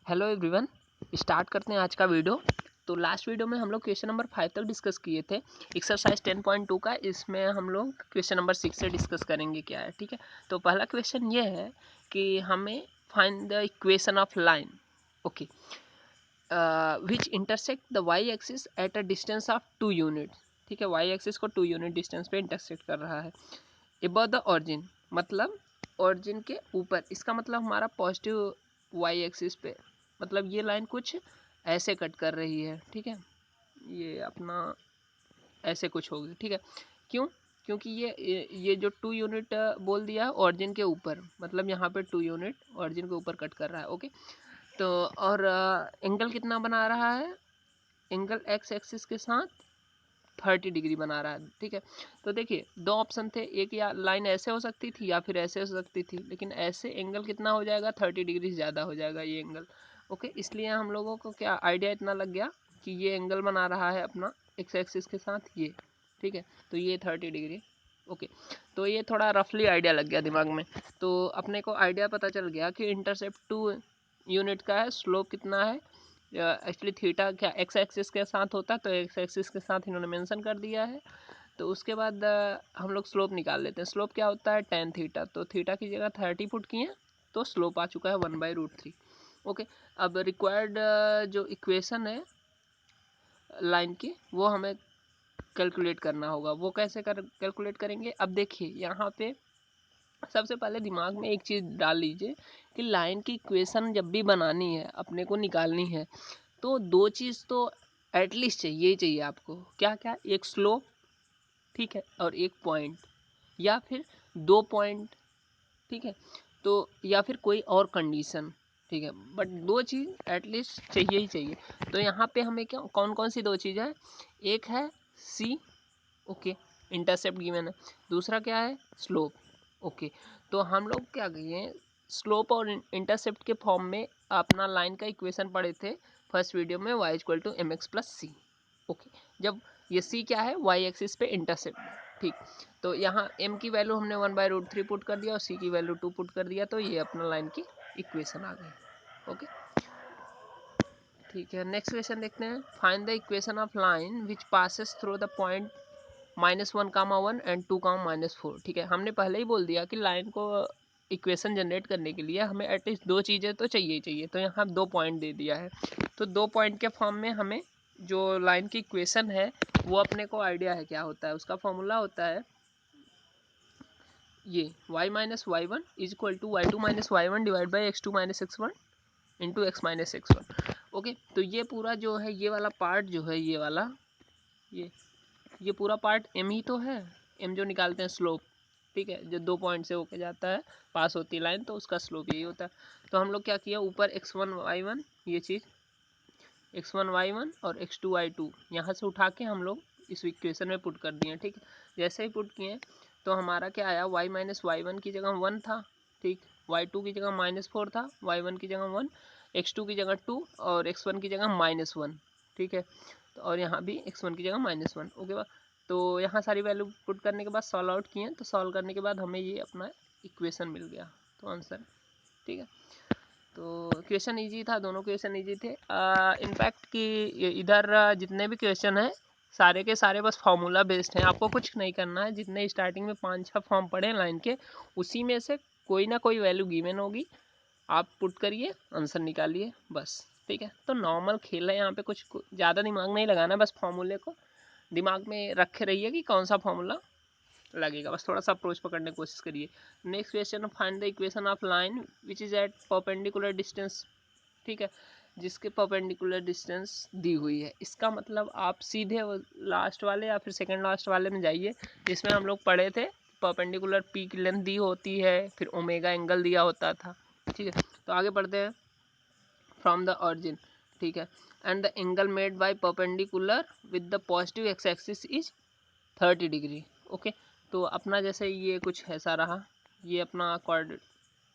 Hello everyone, start करते हैं आज का वीडियो। तो लास्ट वीडियो में हम लोग क्वेश्चन नंबर 5 तक डिस्कस किए थे एक्सरसाइज 10.2 का। इसमें हम लोग क्वेश्चन नंबर 6 से डिस्कस करेंगे क्या है, ठीक है। तो पहला क्वेश्चन ये है कि हमें find the equation of line, okay, which intersect the y axis at a distance of 2 unit, ठीक है। वाई एक्सिस को 2 यूनिट डिस्टेंस पे इंटरसेक्ट कर रहा है अबव द ऑरिजिन, मतलब ऑरिजिन के ऊपर। इसका मतलब हमारा पॉजिटिव वाई एक्सिस पे, मतलब ये लाइन कुछ ऐसे कट कर रही है, ठीक है। ये अपना ऐसे कुछ होगी, ठीक है। क्यों? क्योंकि ये जो 2 यूनिट बोल दिया है ऑरिजिन के ऊपर, मतलब यहाँ पे 2 यूनिट ऑरिजिन के ऊपर कट कर रहा है, ओके। तो और एंगल कितना बना रहा है? एंगल एक्स एक्सिस के साथ 30 डिग्री बना रहा है, ठीक है। तो देखिए दो ऑप्शन थे, एक या लाइन ऐसे हो सकती थी या फिर ऐसे हो सकती थी, लेकिन ऐसे एंगल कितना हो जाएगा? 30 डिग्री से ज़्यादा हो जाएगा ये एंगल, ओके। इसलिए हम लोगों को क्या आइडिया इतना लग गया कि ये एंगल बना रहा है अपना एक्स एक्सिस के साथ ये, ठीक है। तो ये 30 डिग्री, ओके। तो ये थोड़ा रफली आइडिया लग गया दिमाग में। तो अपने को आइडिया पता चल गया कि इंटरसेप्ट 2 यूनिट का है, स्लोप कितना है। एक्चुअली थीटा क्या एक्स एक्सिस के साथ होता है, तो एक्स एक्सिस के साथ इन्होंने मेंशन कर दिया है। तो उसके बाद हम लोग स्लोप निकाल लेते हैं। स्लोप क्या होता है? tan theta. तो थीटा की जगह 30 पुट किए तो स्लोप आ चुका है 1/√3, ओके। अब रिक्वायर्ड जो इक्वेशन है लाइन की वो हमें कैलकुलेट करना होगा। वो कैसे कैलकुलेट करेंगे? अब देखिए यहाँ पे सबसे पहले दिमाग में एक चीज़ डाल लीजिए कि लाइन की इक्वेशन जब भी बनानी है, अपने को निकालनी है, तो दो चीज़ तो एटलीस्ट चाहिए ही चाहिए आपको। क्या क्या? एक स्लोप, ठीक है, और एक पॉइंट, या फिर 2 पॉइंट, ठीक है। तो या फिर कोई और कंडीशन, ठीक है, बट दो चीज़ एटलीस्ट चाहिए ही चाहिए। तो यहाँ पे हमें क्या कौन कौन सी दो चीज़ है? एक है सी, ओके, इंटरसेप्ट गिवन है। दूसरा क्या है? Slope, okay. तो हम लोग क्या किए, स्लोप और इंटरसेप्ट के फॉर्म में अपना लाइन का इक्वेशन पढ़े थे फर्स्ट वीडियो में, y = mx + c, ओके। जब ये c क्या है? y एक्सिस पे इंटरसेप्ट, ठीक। तो यहाँ m की वैल्यू हमने 1/√3 पुट कर दिया और c की वैल्यू 2 पुट कर दिया, तो ये अपना लाइन की इक्वेशन आ गई, ओके, ठीक है। नेक्स्ट क्वेश्चन देखते हैं। Find the equation of line which passes through the point -1, 1 and 2, -4, ठीक है। हमने पहले ही बोल दिया कि लाइन को इक्वेशन जनरेट करने के लिए हमें एटलीस्ट दो चीज़ें तो चाहिए ही चाहिए। तो यहाँ 2 पॉइंट दे दिया है, तो 2 पॉइंट के फॉर्म में हमें जो लाइन की इक्वेशन है वो अपने को आइडिया है क्या होता है। उसका फॉर्मूला होता है ये y - y1 = y2 - y1 divide by x2 - x1 into x - x1, okay. तो ये पूरा जो है, ये वाला पार्ट जो है, ये वाला ये पूरा पार्ट m ही तो है। m जो निकालते हैं स्लोप, ठीक है, जो 2 पॉइंट से होके जाता है, पास होती है लाइन, तो उसका स्लोप यही होता है। तो हम लोग क्या किया, ऊपर x1 y1 ये चीज़ x1 y1 और x2 y2 यहाँ से उठा के हम लोग इस इक्वेशन में पुट कर दिए, ठीक है। जैसे ही पुट किए तो हमारा क्या आया, y - y1 की जगह 1 था, ठीक, y2 की जगह -4 था, y1 की जगह 1, x2 की जगह 2 और x1 की जगह -1, ठीक है। तो और यहाँ भी x1 की जगह -1, ओके। तो यहाँ सारी वैल्यू पुट करने के बाद सॉल्व आउट किए, तो सॉल्व करने के बाद हमें ये अपना इक्वेशन मिल गया, तो आंसर, ठीक है। तो क्वेश्चन इजी था, दोनों क्वेश्चन इजी थे। इनफैक्ट कि इधर जितने भी क्वेश्चन हैं सारे के सारे बस फार्मूला बेस्ड हैं। आपको कुछ नहीं करना है, जितने स्टार्टिंग में 5-6 फॉर्म पढ़े लाइन के, उसी में से कोई ना कोई वैल्यू गिवन होगी, आप पुट करिए, आंसर निकालिए, बस, ठीक है। तो नॉर्मल खेल है, यहाँ पे कुछ ज़्यादा दिमाग नहीं लगाना, बस फार्मूले को दिमाग में रखे रहिए कि कौन सा फार्मूला लगेगा, बस थोड़ा सा अप्रोच पकड़ने की कोशिश करिए। Next question, find the equation of line which is at perpendicular distance, ठीक है, जिसके परपेंडिकुलर डिस्टेंस दी हुई है। इसका मतलब आप सीधे लास्ट वाले या फिर सेकंड लास्ट वाले में जाइए, जिसमें हम लोग पढ़े थे परपेंडिकुलर पी की लेंथ दी होती है, फिर ओमेगा एंगल दिया होता था, ठीक है। तो आगे बढ़ते हैं। फ्रॉम द ऑरिजिन, ठीक है, and the angle made by perpendicular with the positive x axis is 30 degree, okay. तो अपना जैसे ये कुछ ऐसा रहा, ये अपना कॉर्ड,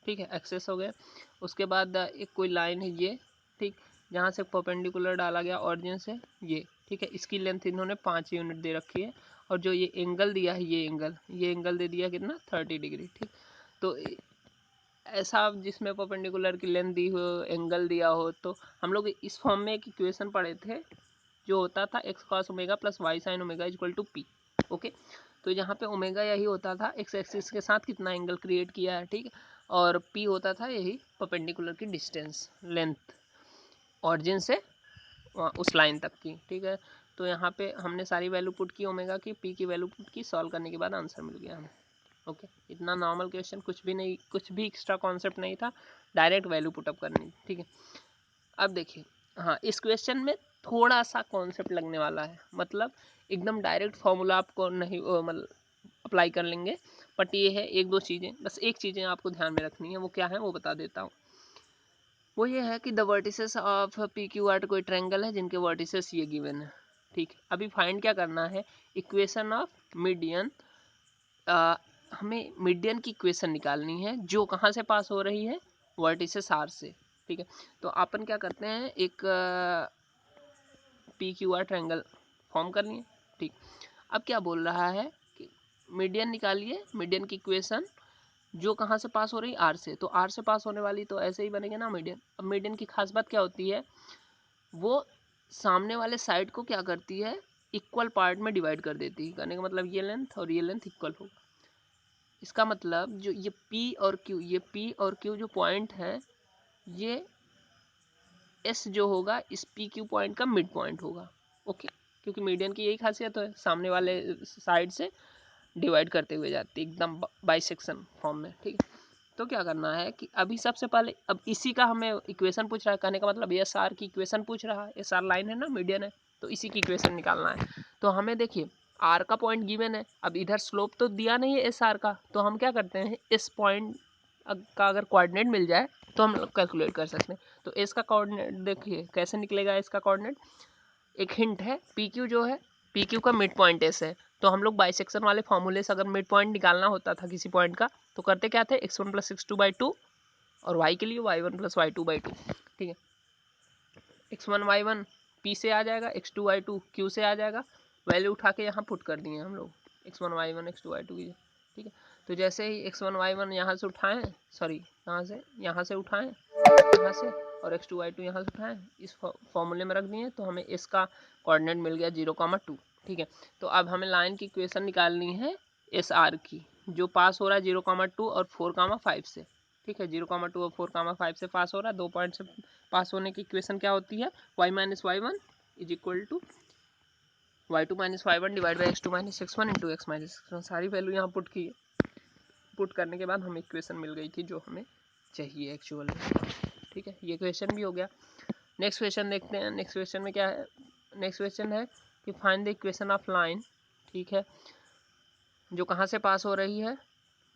ठीक है, एक्सेस हो गया। उसके बाद एक कोई लाइन है ये, ठीक, जहाँ से परपेंडिकुलर डाला गया ऑरिजिन से ये, ठीक है। इसकी लेंथ इन्होंने 5 यूनिट दे रखी है, और जो ये एंगल दिया है, ये एंगल दे दिया कितना, 30 डिग्री, ठीक। तो ऐसा जिसमें परपेंडिकुलर की लेंथ दी हो, एंगल दिया हो, तो हम लोग इस फॉर्म में एक इक्वेशन पढ़े थे जो होता था x cos omega plus y sine omega equal to p. Okay, तो यहाँ पे ओमेगा यही होता था एक्स एक्सिस के साथ कितना एंगल क्रिएट किया है, ठीक है, और पी होता था यही परपेंडिकुलर की डिस्टेंस, लेंथ ऑरिजिन से उस लाइन तक की, ठीक है। तो यहाँ पे हमने सारी वैल्यू पुट की ओमेगा की, पी की वैल्यू पुट की, सॉल्व करने के बाद आंसर मिल गया हमें। ओके, इतना नॉर्मल क्वेश्चन, कुछ भी नहीं, कुछ भी एक्स्ट्रा कॉन्सेप्ट नहीं था, डायरेक्ट वैल्यू पुटअप करनी, ठीक है। अब देखिए, हाँ, इस क्वेश्चन में थोड़ा सा कॉन्सेप्ट लगने वाला है, मतलब एकदम डायरेक्ट फॉर्मूला आपको नहीं मतलब अप्लाई कर लेंगे, बट ये है एक दो चीज़ें, बस एक चीज़ें आपको ध्यान में रखनी है, वो क्या है वो बता देता हूँ। वो ये है कि the vertices of P Q R कोई ट्रायंगल है जिनके वर्टिसेस ये गिवन है, ठीक। अभी फाइंड क्या करना है, इक्वेशन ऑफ मीडियन, हमें मीडियन की इक्वेशन निकालनी है जो कहाँ से पास हो रही है, वर्टिसेस आर से, ठीक है। तो अपन क्या करते हैं, एक P Q R triangle form करनी है, ठीक। अब क्या बोल रहा है कि मीडियन निकालिए, मीडियन की इक्वेशन जो कहाँ से पास हो रही, आर से, तो आर से पास होने वाली तो ऐसे ही बनेगा ना मीडियन। अब मीडियन की खास बात क्या होती है, वो सामने वाले साइड को क्या करती है, इक्वल पार्ट में डिवाइड कर देती है, कहने का मतलब ये लेंथ और ये लेंथ इक्वल होगा। इसका मतलब जो ये P और Q, ये P और Q जो पॉइंट है, ये S जो होगा इस PQ पॉइंट का मिड पॉइंट होगा। ओके, क्योंकि मीडियन की यही खासियत है, सामने वाले साइड से डिवाइड करते हुए जाती है एकदम बाइसेक्शन फॉर्म में, ठीक है। तो क्या करना है कि अभी सबसे पहले, अब इसी का हमें इक्वेशन पूछ रहा है, कहने का मतलब एस आर की इक्वेशन पूछ रहा है, एस आर लाइन है ना, मीडियन है, तो इसी की इक्वेशन निकालना है। तो हमें देखिए आर का पॉइंट गिवन है, अब इधर स्लोप तो दिया नहीं है एस आर का, तो हम क्या करते हैं, इस पॉइंट का अगर कोऑर्डिनेट मिल जाए तो हम लोग कैलकुलेट कर सकते हैं। तो एस का कोऑर्डिनेट देखिए कैसे निकलेगा, इसका कोऑर्डिनेट एक हिंट है, पी क्यू जो है, पी क्यू का मिड पॉइंट एस है, तो हम लोग बाइसेक्शन वाले फॉर्मूले से अगर मिड पॉइंट निकालना होता था किसी पॉइंट का, तो करते क्या थे, x1 प्लस x2/2 और y के लिए y1 प्लस y2/2, ठीक है। x1 y1 p से आ जाएगा, x2 y2 q से आ जाएगा, वैल्यू उठा के यहाँ पुट कर दिए हम लोग, x1 y1 x2 y2 की, ठीक है। तो जैसे ही x1 y1 यहाँ से उठाएं, सॉरी यहाँ से उठाएं यहाँ से, और x2 y2 यहाँ से उठाएं, इस फॉर्मूले में रख दिए, तो हमें इसका कोऑर्डिनेट मिल गया 0,2, ठीक है। तो अब हमें लाइन की इक्वेशन निकालनी है एस आर की, जो पास हो रहा है 0,2 और 4,5 से, ठीक है। 0,2 और 4,5 से पास हो रहा है, 2 पॉइंट से पास होने की इक्वेशन क्या होती है, y minus y1 is equal to y2 minus y1 divide by x2 minus x1 into x minus x1। सारी वैल्यू यहाँ पुट की है, पुट करने के बाद हमें इक्वेशन मिल गई थी जो हमें चाहिए एक्चुअल में, ठीक है। ये क्वेश्चन भी हो गया। नेक्स्ट क्वेश्चन देखते हैं, नेक्स्ट क्वेश्चन में क्या है, नेक्स्ट क्वेश्चन है कि find the equation of line, ठीक है, जो कहाँ से पास हो रही है,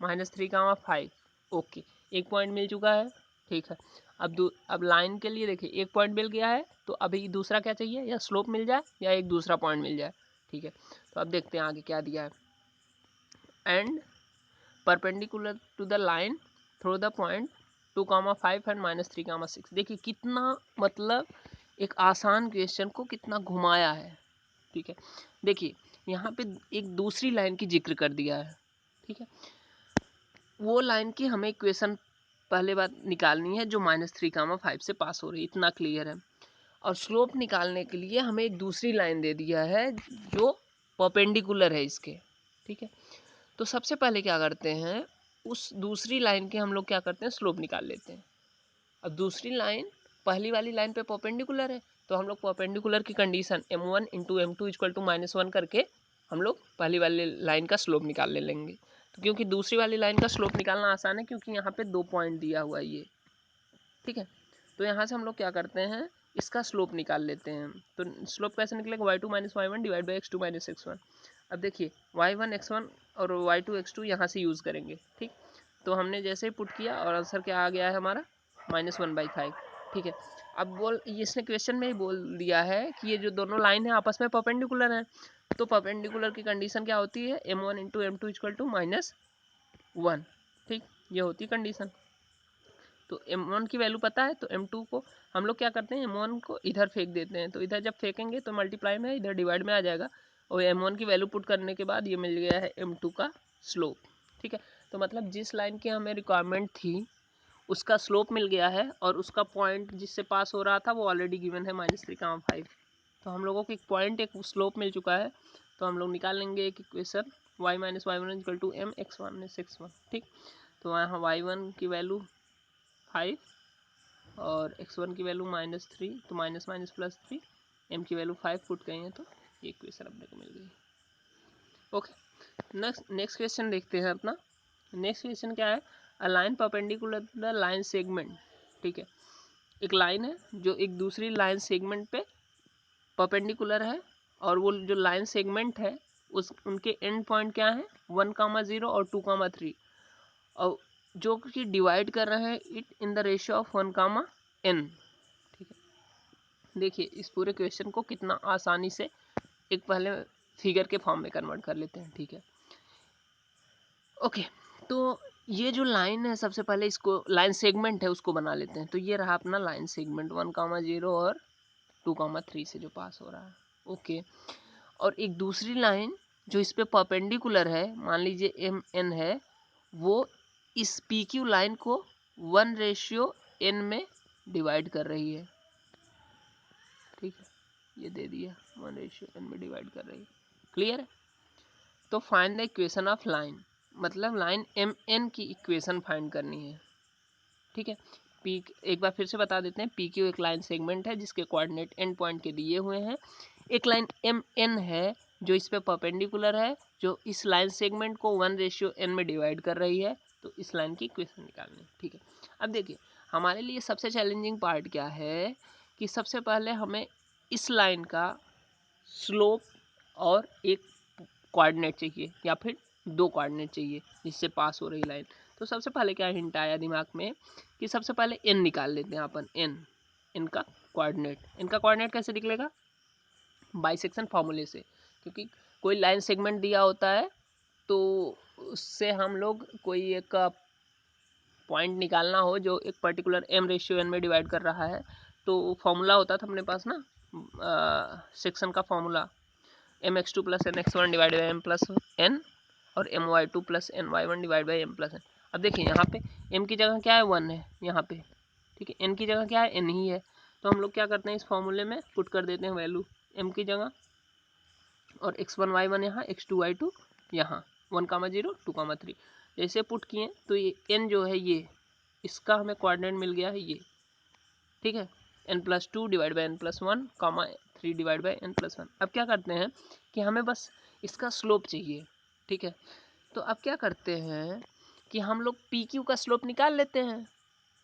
-3,5। ओके, एक पॉइंट मिल चुका है, ठीक है। अब लाइन के लिए देखिए एक पॉइंट मिल गया है, तो अभी दूसरा क्या चाहिए, या स्लोप मिल जाए या एक दूसरा पॉइंट मिल जाए, ठीक है। तो अब देखते हैं आगे क्या दिया है, and perpendicular to the line through the point 2,5 and -3,6। देखिए कितना, मतलब एक आसान क्वेश्चन को कितना घुमाया है, ठीक है। देखिए यहाँ पे एक दूसरी लाइन की जिक्र कर दिया है, ठीक है। वो लाइन की हमें इक्वेशन पहले बात निकालनी है जो -3,5 से पास हो रही है, इतना क्लियर है। और स्लोप निकालने के लिए हमें एक दूसरी लाइन दे दिया है जो परपेंडिकुलर है इसके, ठीक है। तो सबसे पहले क्या करते हैं, उस दूसरी लाइन के हम लोग क्या करते हैं, स्लोप निकाल लेते हैं। अब दूसरी लाइन पहली वाली लाइन पे परपेंडिकुलर है, तो हम लोग परपेंडिकुलर की condition m1 into m2 equal to -1 करके हम लोग पहली वाली लाइन का स्लोप निकाल ले लेंगे। तो क्योंकि दूसरी वाली लाइन का स्लोप निकालना आसान है, क्योंकि यहाँ पे 2 पॉइंट दिया हुआ है ये, ठीक है। तो यहाँ से हम लोग क्या करते हैं, इसका स्लोप निकाल लेते हैं। तो स्लोप कैसे निकलेगा, y2 minus y1 divide by x2 minus x1। अब देखिए y1 x1 और y2 x2 यहाँ से यूज़ करेंगे, ठीक। तो हमने जैसे ही पुट किया और आंसर क्या आ गया है हमारा -1/5, ठीक है। अब इसने क्वेश्चन में ही बोल दिया है कि ये जो दोनों लाइन है आपस में परपेंडिकुलर हैं, तो परपेंडिकुलर की कंडीशन क्या होती है, m1 into m2 equal to -1, ठीक, ये होती है कंडीशन। तो m1 की वैल्यू पता है, तो m2 को हम लोग क्या करते हैं, m1 को इधर फेंक देते हैं, तो इधर जब फेंकेंगे तो मल्टीप्लाई में इधर डिवाइड में आ जाएगा, और m1 की वैल्यू पुट करने के बाद ये मिल गया है m2 का स्लोप, ठीक है। तो मतलब जिस लाइन की हमें रिक्वायरमेंट थी उसका स्लोप मिल गया है और उसका पॉइंट जिससे पास हो रहा था वो ऑलरेडी गिवन है -3,5। तो हम लोगों को एक पॉइंट एक स्लोप मिल चुका है, तो हम लोग निकाल लेंगे एक equation y - y1 = m x1 x1। ठीक, तो यहाँ y1 की वैल्यू 5 और x1 की वैल्यू -3, तो माइनस माइनस प्लस 3, m की वैल्यू 5 पुट करेंगे तो ये इक्वेशन अपने को मिल गई। ओके, नेक्स्ट क्वेश्चन देखते हैं अपना। नेक्स्ट क्वेश्चन क्या है, a line perpendicular to the line segment. ठीक है, एक लाइन है जो एक दूसरी लाइन सेगमेंट पे परपेंडिकुलर है और वो जो लाइन सेगमेंट है उस उनके एंड पॉइंट क्या है 1,0 और 2,3 और जो कि डिवाइड कर रहे हैं it in the ratio of 1,n। ठीक है, देखिए इस पूरे क्वेश्चन को कितना आसानी से एक पहले फिगर के फॉर्म में कन्वर्ट कर लेते हैं। ठीक है, ओके, तो ये जो लाइन है सबसे पहले इसको लाइन सेगमेंट है उसको बना लेते हैं। तो ये रहा अपना लाइन सेगमेंट 1,0 और 2,3 से जो पास हो रहा है। ओके, और एक दूसरी लाइन जो इस पे परपेंडिकुलर है, मान लीजिए MN है, वो इस PQ लाइन को 1:n में डिवाइड कर रही है। ठीक है, ये दे दिया 1:n में डिवाइड कर रही है। क्लियर है? तो find the equation of line, मतलब लाइन MN की इक्वेशन फाइंड करनी है। ठीक है, पी एक बार फिर से बता देते हैं, PQ एक लाइन सेगमेंट है जिसके कोऑर्डिनेट एंड पॉइंट के दिए हुए हैं। एक लाइन MN है जो इस पे परपेंडिकुलर है, जो इस लाइन सेगमेंट को 1:n में डिवाइड कर रही है। तो इस लाइन की इक्वेशन निकालनी है। ठीक है, अब देखिए हमारे लिए सबसे चैलेंजिंग पार्ट क्या है कि सबसे पहले हमें इस लाइन का स्लोप और एक कोऑर्डिनेट चाहिए या फिर 2 कोऑर्डिनेट चाहिए जिससे पास हो रही लाइन। तो सबसे पहले क्या हिंट आया दिमाग में कि सबसे पहले n निकाल लेते हैं अपन। n इनका कोऑर्डिनेट कैसे निकलेगा, बाइसेक्शन फॉर्मूले से, क्योंकि कोई लाइन सेगमेंट दिया होता है तो उससे हम लोग कोई एक पॉइंट निकालना हो जो एक पर्टिकुलर m/n में डिवाइड कर रहा है, तो फॉर्मूला होता था अपने पास ना सेक्शन का formula mx2 + nx1 divide by m + n और my2 + ny1 divide by m + n। अब देखिए यहाँ पे m की जगह क्या है 1 है यहाँ पे। ठीक है, n की जगह क्या है n ही है। तो हम लोग क्या करते हैं इस फॉर्मूले में पुट कर देते हैं वैल्यू m की जगह और x1 y1 यहाँ x2 y2 यहाँ 1,0 2,3 जैसे पुट किए तो ये n जो है ये इसका हमें कोऑर्डिनेट मिल गया है ये। ठीक है, n+2 divide by n+1 3 divide by n+1। अब क्या करते हैं कि हमें बस इसका स्लोप चाहिए। ठीक है, तो अब क्या करते हैं कि हम लोग PQ का स्लोप निकाल लेते हैं।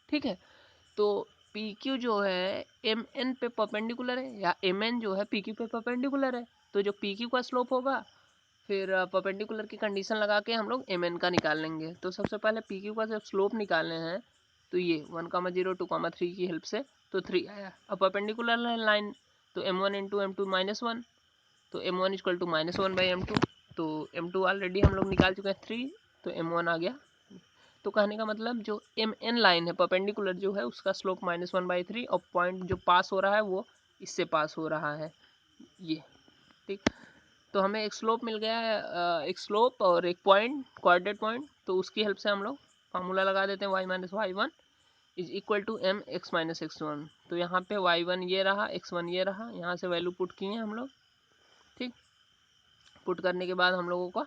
ठीक है, तो PQ जो है MN पे परपेंडिकुलर है या MN जो है PQ पे परपेंडिकुलर है, तो जो PQ का स्लोप होगा फिर परपेंडिकुलर की कंडीशन लगा के हम लोग MN का निकाल लेंगे। तो सबसे पहले PQ का जब स्लोप निकालने हैं तो ये 1,0 2,3 की हेल्प से तो 3 आया। अब परपेंडिकुलर है लाइन तो m1 × m2 -1, तो m1 = -1/m2, तो m2 ऑलरेडी हम लोग निकाल चुके हैं 3, तो m1 आ गया। तो कहने का मतलब जो MN लाइन है परपेंडिकुलर जो है उसका स्लोप -1/3 और पॉइंट जो पास हो रहा है वो इससे पास हो रहा है ये। ठीक, तो हमें एक स्लोप मिल गया है, एक स्लोप और एक पॉइंट कोऑर्डिनेट पॉइंट, तो उसकी हेल्प से हम लोग फार्मूला लगा देते हैं y - y1 = mx - x1। तो यहाँ पे y1 ये रहा, x1 ये रहा, यहाँ से वैल्यू पुट किए हम लोग। ठीक, पुट करने के बाद हम लोगों को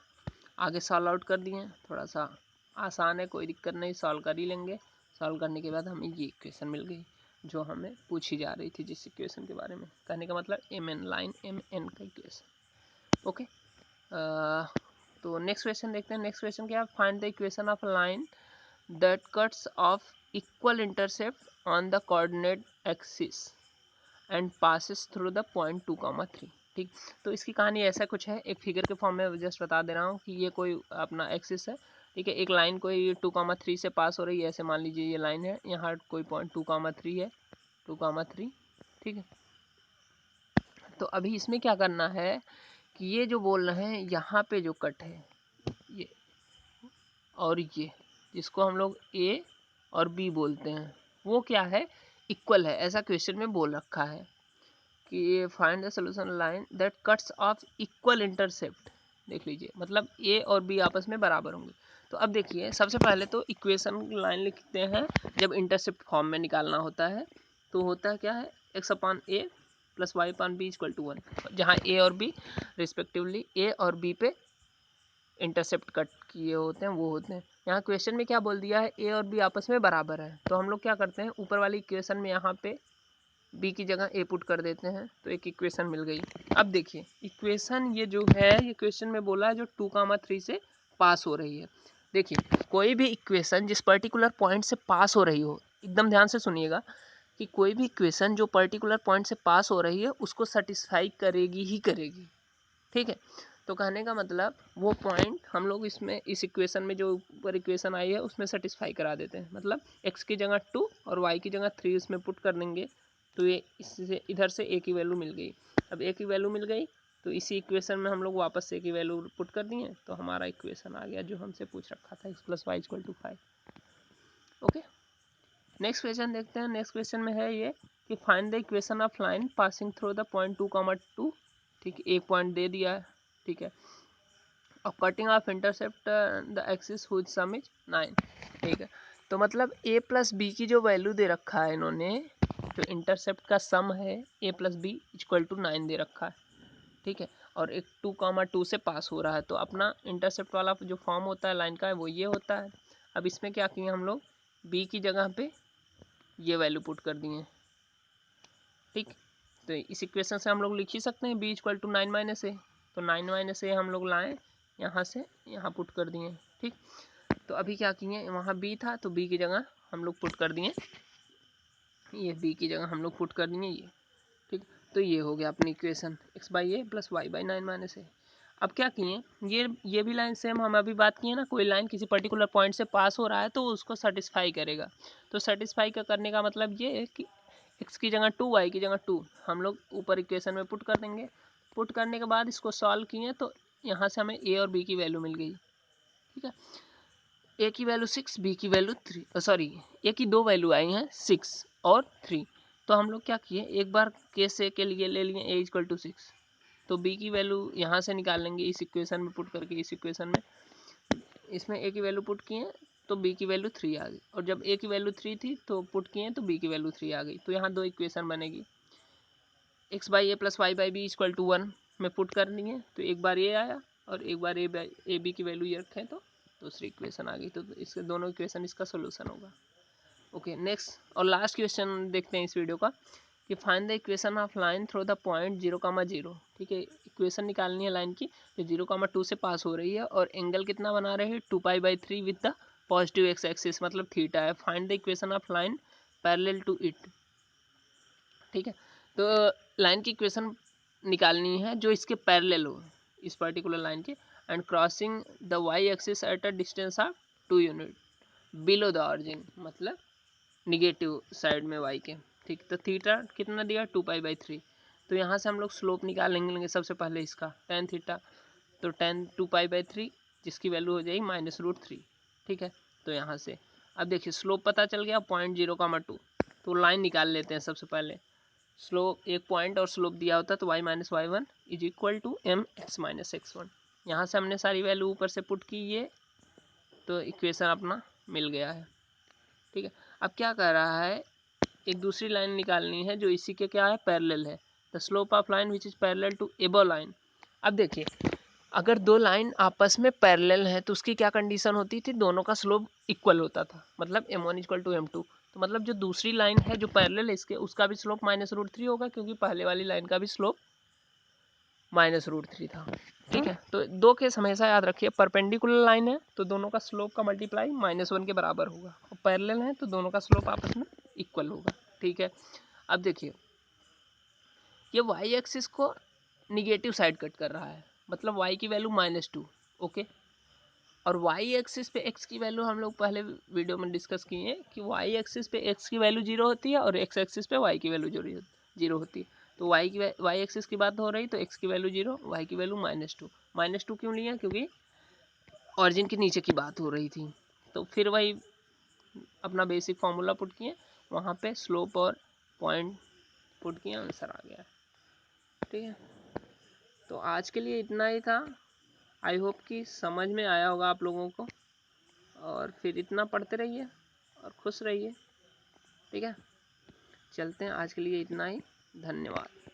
आगे सॉल्व आउट कर दिए। थोड़ा सा आसान है, कोई दिक्कत नहीं, सॉल्व कर ही लेंगे। सॉल्व करने के बाद हमें ये इक्वेशन मिल गई जो हमें पूछी जा रही थी जिस इक्वेशन के बारे में। कहने का मतलब MN लाइन MN का इक्वेशन। ओके, तो नेक्स्ट क्वेश्चन देखते हैं। नेक्स्ट क्वेश्चन क्या है, find the equation of line that cuts of equal intercept on the coordinate axis and passes through the point 2,3। ठीक, तो इसकी कहानी ऐसा कुछ है, एक फिगर के फॉर्म में जस्ट बता दे रहा हूँ कि ये कोई अपना एक्सिस है। ठीक है, एक लाइन कोई 2,3 से पास हो रही है, ऐसे मान लीजिए ये लाइन है, यहाँ कोई पॉइंट 2,3 है 2,3। ठीक है, तो अभी इसमें क्या करना है कि ये जो बोल रहे हैं यहाँ पे जो कट है ये और ये जिसको हम लोग A और B बोलते हैं वो क्या है, इक्वल है। ऐसा क्वेश्चन में बोल रखा है कि find the solution line that cuts of equal intercept. देख लीजिए, मतलब ए और बी आपस में बराबर होंगे। तो अब देखिए, सबसे पहले तो इक्वेशन लाइन लिखते हैं। जब इंटरसेप्ट फॉर्म में निकालना होता है तो होता है क्या है, x upon a plus y upon b equal to 1, जहाँ ए और बी रिस्पेक्टिवली ए और बी पे इंटरसेप्ट कट किए होते हैं वो होते हैं। यहाँ क्वेश्चन में क्या बोल दिया है, ए और बी आपस में बराबर है, तो हम लोग क्या करते हैं, ऊपर वाली इक्वेशन में यहाँ पे बी की जगह ए पुट कर देते हैं, तो एक इक्वेशन मिल गई। अब देखिए इक्वेशन ये जो है, ये क्वेश्चन में बोला है जो 2,3 से पास हो रही है। देखिए कोई भी इक्वेशन जिस पर्टिकुलर पॉइंट से पास हो रही हो, एकदम ध्यान से सुनिएगा कि कोई भी इक्वेशन जो पर्टिकुलर पॉइंट से पास हो रही है उसको सेटिस्फाई करेगी ही करेगी, ठीक है। तो कहने का मतलब वो पॉइंट हम लोग इसमें इस इक्वेशन में जो ऊपर इक्वेशन आई है उसमें सेटिस्फाई करा देते हैं। मतलब x की जगह 2 और y की जगह 3 इसमें पुट कर देंगे, तो ये इससे इधर से a की वैल्यू मिल गई। अब a की वैल्यू मिल गई तो इसी इक्वेशन में हम लोग वापस से a की वैल्यू पुट कर दिए, तो हमारा इक्वेशन आ गया जो हमसे पूछ रखा था, x + y = 5। Okay, next question देखते हैं। नेक्स्ट क्वेश्चन में है ये कि find the equation of line passing through the point 2,2, ठीक है, एक पॉइंट दे दिया है, ठीक है, और cutting off intercept the axis whose sum is 9, ठीक है। तो मतलब a प्लस बी की जो वैल्यू दे रखा है इन्होंने, जो इंटरसेप्ट का सम है a plus b equal to 9 दे रखा है, ठीक है, और एक 2,2 से पास हो रहा है। तो अपना इंटरसेप्ट वाला जो फॉर्म होता है लाइन का वो ये होता है। अब इसमें क्या किए हम लोग, b की जगह पे ये वैल्यू पुट कर दिए, ठीक। तो इस इक्वेशन से हम लोग लिख ही सकते हैं b = 9 - a, तो 9 - a हम लोग लाएँ यहाँ से यहाँ पुट कर दिए, ठीक। तो अभी क्या किए, वहाँ b था तो b की जगह हम लोग पुट कर दिए, ये b की जगह हम लोग पुट कर दिए ये, ठीक। तो ये हो गया अपनी इक्वेशन x/a + y/9 - a। अब क्या किए, ये भी लाइन सेम हम अभी बात किए ना, कोई लाइन किसी पर्टिकुलर पॉइंट से पास हो रहा है तो उसको सेटिस्फाई करेगा। तो सेटिस्फाई करने का मतलब ये है कि x की जगह 2 y की जगह 2 हम लोग ऊपर इक्वेशन में पुट कर देंगे। पुट करने के बाद इसको सॉल्व किए तो यहाँ से हमें a और b की वैल्यू मिल गई, ठीक है। a की वैल्यू 6, b की वैल्यू 3, सॉरी a की दो वैल्यू आई हैं 6 और 3। तो हम लोग क्या किए, एक बार केस a के लिए ले लिए a = 6, तो b की वैल्यू यहाँ से निकाल लेंगे इस इक्वेशन में पुट करके, इस इक्वेशन में इसमें a की वैल्यू पुट किए तो b की वैल्यू 3 आ गई, और जब a की वैल्यू 3 थी तो पुट किए तो b की वैल्यू 3 आ गई। तो यहाँ दो इक्वेशन बनेगी, x/a + y/b = 1 में पुट कर दिए तो एक बार ये आया और एक बार a b की वैल्यू ये रखें तो दूसरी इक्वेशन आ गई। तो इसके दोनों इक्वेशन इसका सोल्यूशन होगा। ओके, नेक्स्ट और लास्ट क्वेश्चन देखते हैं इस वीडियो का कि find the equation of line through the point 0,0, ठीक है। इक्वेशन निकालनी है लाइन की जो 0,2 से पास हो रही है और एंगल कितना बना रहे हैं 2π/3 with the positive x axis मतलब थीटा है। Find the equation of line parallel to it, ठीक है। तो लाइन की इक्वेशन निकालनी है जो इसके पैरेलल हो, इस पर्टिकुलर लाइन के, and crossing the y axis at a distance of 2 unit below the origin, मतलब निगेटिव साइड में y के, ठीक। तो थीटा कितना दिया 2π/3, तो यहाँ से हम लोग स्लोप निकाल लेंगे सबसे पहले इसका tan थीटा, तो tan 2π/3 जिसकी वैल्यू हो जाएगी -√3, ठीक है। तो यहाँ से अब देखिए स्लोप पता चल गया 0.0,2, तो लाइन निकाल लेते हैं सबसे पहले। स्लोप एक पॉइंट और स्लोप दिया होता तो y - y1 = mx - x1, यहाँ से हमने सारी वैल्यू ऊपर से पुट की ये, तो इक्वेशन अपना मिल गया है, ठीक है। अब क्या कर रहा है, एक दूसरी लाइन निकालनी है जो इसी के क्या है पैरेलल है, the slope of line which is parallel to above line. अब देखिए अगर दो लाइन आपस में पैरेलल है तो उसकी क्या कंडीशन होती थी, दोनों का स्लोप इक्वल होता था, मतलब m1 = m2। तो मतलब जो दूसरी लाइन है जो पैरेलल है इसके, उसका भी स्लोप -√3 होगा क्योंकि पहले वाली लाइन का भी स्लोप -√3 था, ठीक है। तो दो केस हमेशा याद रखिए, परपेंडिकुलर लाइन है तो दोनों का स्लोप का मल्टीप्लाई -1 के बराबर होगा, और पैरेलल है तो दोनों का स्लोप आपस में इक्वल होगा, ठीक है। अब देखिए ये y एक्सिस को निगेटिव साइड कट कर रहा है, मतलब y की वैल्यू -2, ओके। और y एक्सिस पे x की वैल्यू हम लोग पहले वीडियो में डिस्कस किए हैं कि y एक्सिस पे x की वैल्यू 0 होती है और x एक्सिस पे y की वैल्यू 0 होती है। तो y एक्सिस की बात हो रही तो x की वैल्यू 0, y की वैल्यू -2 क्यों लिया, क्योंकि ऑरिजिन के नीचे की बात हो रही थी। तो फिर वही अपना बेसिक फार्मूला पुट किए, वहाँ पे स्लोप और पॉइंट पुट किए, आंसर आ गया, ठीक है। तो आज के लिए इतना ही था। आई होप कि समझ में आया होगा आप लोगों को, और फिर इतना पढ़ते रहिए और खुश रहिए। ठीक है, चलते हैं, आज के लिए इतना ही। धन्यवाद।